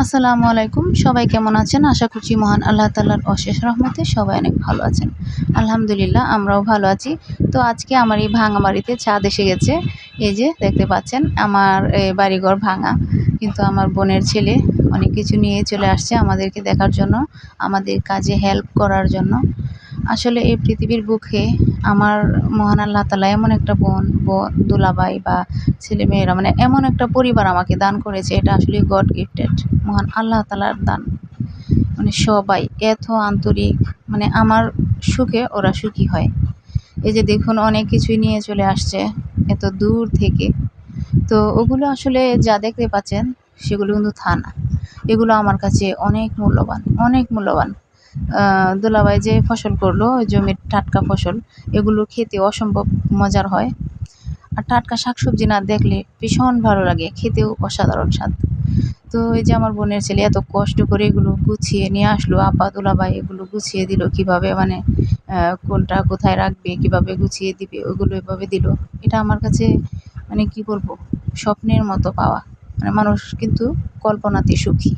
আসসালামু আলাইকুম। সবাই কেমন আছেন? আশা করছি মহান আল্লাহ তাআলার অশেষ রহমতে সবাই অনেক ভালো আছেন। আলহামদুলিল্লাহ আমরাও ভালো আছি। তো আজকে আমার এই ভাঙা বাড়িতে চাঁদ এসে গেছে। এই যে দেখতে পাচ্ছেন আমার বাড়িঘর ভাঙা। কিন্তু আমার বোনের ছেলে অনেক কিছু নিয়ে চলে আসছে আমাদেরকে দেখার জন্য, আমাদের কাজে হেল্প করার জন্য। আসলে এই পৃথিবীর বুকে আমার মহান আল্লাহ তাআলা এমন একটা দুলাভাই বা ছেলেমেয়েরা মানে এমন একটা পরিবার আমাকে দান করেছে, এটা আসলে গড গিফটেড, মহান আল্লাহ তাআলার দান। মানে সবাই এত আন্তরিক, মানে আমার সুখে ওরা সুখী হয়। এই যে দেখুন অনেক কিছুই নিয়ে চলে আসছে এত দূর থেকে। তো ওগুলো আসলে যা দেখতে পাচ্ছেন সেগুলো কিন্তু না, এগুলো আমার কাছে অনেক মূল্যবান, অনেক মূল্যবান। দুলাভাই যে ফসল করলো ওই জমির টাটকা ফসল, এগুলো খেতে অসম্ভব মজার হয়। আর টাটকা শাকসবজি না দেখলে ভীষণ ভালো লাগে, খেতেও অসাধারণ স্বাদ। তো এই যে আমার বোনের ছেলে এত কষ্ট করে এগুলো গুছিয়ে নিয়ে আসলো, আপা দুলাভাই এগুলো গুছিয়ে দিল কিভাবে, মানে কোনটা কোথায় রাখবে, কিভাবে গুছিয়ে দিবে, ওগুলো এভাবে দিল। এটা আমার কাছে মানে কি বলবো, স্বপ্নের মতো পাওয়া। মানে মানুষ কিন্তু কল্পনাতে সুখী,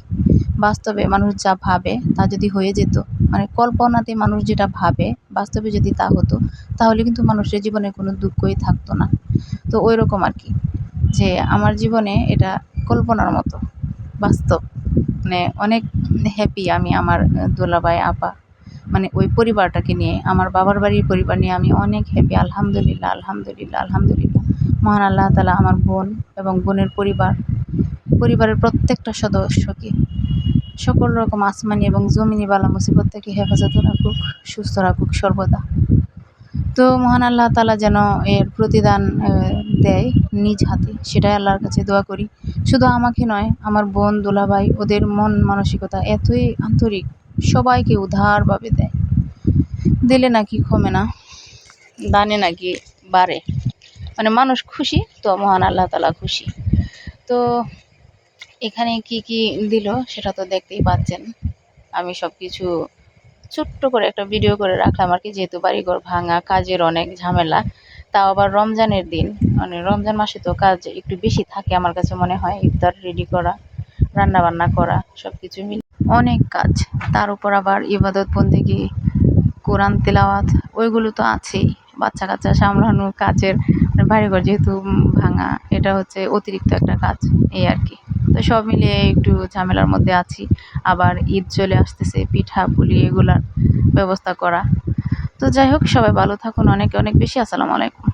বাস্তবে মানুষ যা ভাবে তা যদি হয়ে যেত, মানে কল্পনাতে মানুষ যেটা ভাবে বাস্তবে যদি তা হতো, তাহলে কিন্তু মানুষের জীবনে কোনো দুঃখই থাকতো না। তো ওই রকম আর কি, যে আমার জীবনে এটা কল্পনার মতো বাস্তব। মানে অনেক হ্যাপি আমি আমার দোলাভাই আপা, মানে ওই পরিবারটাকে নিয়ে, আমার বাবার বাড়ির পরিবার নিয়ে আমি অনেক হ্যাপি। আলহামদুলিল্লাহ, আলহামদুলিল্লাহ, আলহামদুলিল্লাহ। মহান আল্লাহ তাআলা আমার বোন এবং বোনের পরিবারের প্রত্যেকটা সদস্যকে সকল রকম আসমানি এবং জমিনি বালা মুসিবত থেকে হেফাজতে রাখুক, সুস্থ রাখুক সর্বদা। তো মহান আল্লাহ তাআলা যেন এর প্রতিদান দেয় নিজ হাতে, সেটাই আল্লাহর কাছে দোয়া করি। শুধু আমাকে নয়, আমার বোন দুলাভাই ওদের মন মানসিকতা এতই আন্তরিক, সবাইকে উদারভাবে দেয়। দিলে নাকি কমে না, দানে নাকি বাড়ে। মানে মানুষ খুশি তো মহান আল্লাহ তাআলা খুশি। তো এখানে কি কি দিল সেটা তো দেখতেই পাচ্ছেন। আমি সব কিছু ছোট্ট করে একটা ভিডিও করে রাখলাম আর কি, যেহেতু বাড়িঘর ভাঙা, কাজের অনেক ঝামেলা। তাও আবার রমজানের দিন, মানে রমজান মাসে তো কাজ একটু বেশি থাকে আমার কাছে মনে হয়, ইফতার রেডি করা, রান্না বান্না করা, সব কিছু মিলে অনেক কাজ। তার উপর আবার ইবাদত বন্দেগি, কোরআন তেলাওয়াত, ওইগুলো তো আছেই। বাচ্চা কাচ্চা সামলানো, কাজের মানে বাড়িঘর যেহেতু ভাঙা, এটা হচ্ছে অতিরিক্ত একটা কাজ, এই আর কি। তো সব মিলিয়ে একটু ঝামেলার মধ্যে আছি। আবার ঈদ চলে আসতেছে, পিঠা পুলি এগুলার ব্যবস্থা করা। তো যাই হোক, সবাই ভালো থাকুন অনেক অনেক বেশি। আসসালামু আলাইকুম।